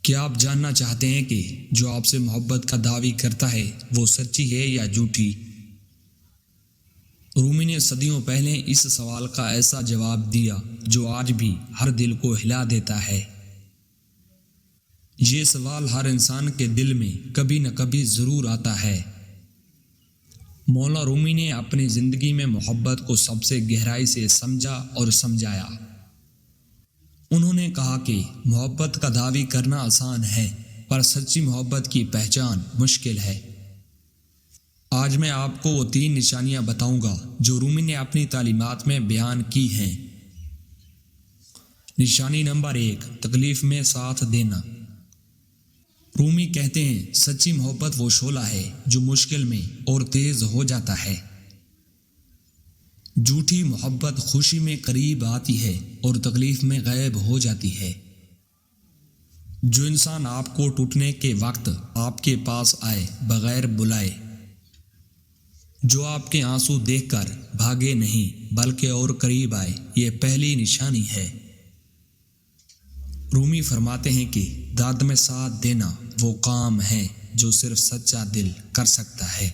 کیا آپ جاننا چاہتے ہیں کہ جو آپ سے محبت کا دعوی کرتا ہے وہ سچی ہے یا جھوٹی؟ رومی نے صدیوں پہلے اس سوال کا ایسا جواب دیا جو آج بھی ہر دل کو ہلا دیتا ہے۔ یہ سوال ہر انسان کے دل میں کبھی نہ کبھی ضرور آتا ہے۔ مولا رومی نے اپنی زندگی میں محبت کو سب سے گہرائی سے سمجھا اور سمجھایا۔ انہوں نے کہا کہ محبت کا دعوی کرنا آسان ہے، پر سچی محبت کی پہچان مشکل ہے۔ آج میں آپ کو وہ 3 نشانیاں بتاؤں گا جو رومی نے اپنی تعلیمات میں بیان کی ہیں۔ نشانی نمبر 1، تکلیف میں ساتھ دینا۔ رومی کہتے ہیں سچی محبت وہ شعلہ ہے جو مشکل میں اور تیز ہو جاتا ہے۔ جھوٹی محبت خوشی میں قریب آتی ہے اور تکلیف میں غائب ہو جاتی ہے۔ جو انسان آپ کو ٹوٹنے کے وقت آپ کے پاس آئے بغیر بلائے، جو آپ کے آنسو دیکھ کر بھاگے نہیں بلکہ اور قریب آئے، یہ پہلی نشانی ہے۔ رومی فرماتے ہیں کہ داد میں ساتھ دینا وہ کام ہے جو صرف سچا دل کر سکتا ہے۔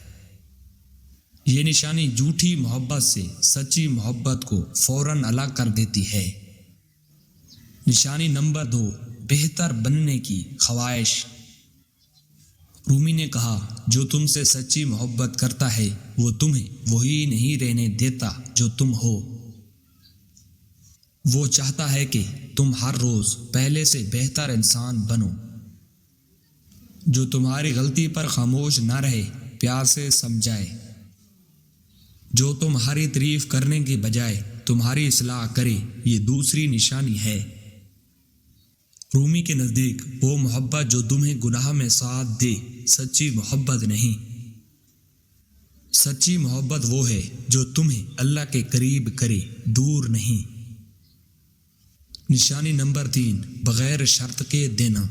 یہ نشانی جھوٹی محبت سے سچی محبت کو فوراً الگ کر دیتی ہے۔ نشانی نمبر 2، بہتر بننے کی خواہش۔ رومی نے کہا جو تم سے سچی محبت کرتا ہے وہ تمہیں وہی نہیں رہنے دیتا جو تم ہو۔ وہ چاہتا ہے کہ تم ہر روز پہلے سے بہتر انسان بنو۔ جو تمہاری غلطی پر خاموش نہ رہے، پیار سے سمجھائے۔ جو تمہاری تعریف کرنے کی بجائے تمہاری اصلاح کرے، یہ دوسری نشانی ہے۔ رومی کے نزدیک وہ محبت جو تمہیں گناہ میں ساتھ دے سچی محبت نہیں۔ سچی محبت وہ ہے جو تمہیں اللہ کے قریب کرے، دور نہیں۔ نشانی نمبر 3، بغیر شرط کے دینا۔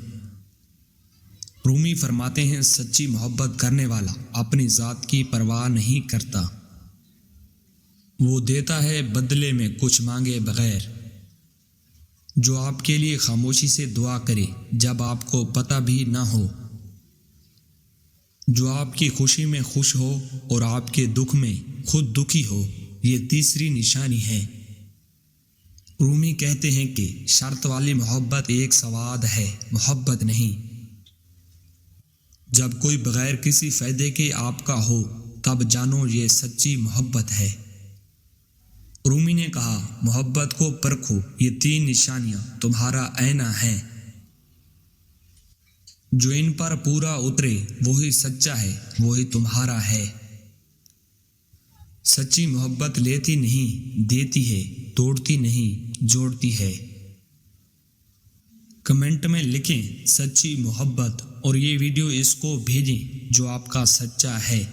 رومی فرماتے ہیں سچی محبت کرنے والا اپنی ذات کی پرواہ نہیں کرتا۔ وہ دیتا ہے بدلے میں کچھ مانگے بغیر۔ جو آپ کے لیے خاموشی سے دعا کرے جب آپ کو پتہ بھی نہ ہو۔ جو آپ کی خوشی میں خوش ہو اور آپ کے دکھ میں خود دکھی ہو، یہ تیسری نشانی ہے۔ رومی کہتے ہیں کہ شرط والی محبت ایک سواد ہے، محبت نہیں۔ جب کوئی بغیر کسی فائدے کے آپ کا ہو تب جانو یہ سچی محبت ہے۔ رومی نے کہا محبت کو پرکھو، یہ 3 نشانیاں تمہارا آئینہ ہیں۔ جو ان پر پورا اترے وہی سچا ہے، وہی تمہارا ہے۔ سچی محبت لیتی نہیں، دیتی ہے، توڑتی نہیں، جوڑتی ہے۔ کمنٹ میں لکھیں سچی محبت اور یہ ویڈیو اس کو بھیجیں جو آپ کا سچا ہے۔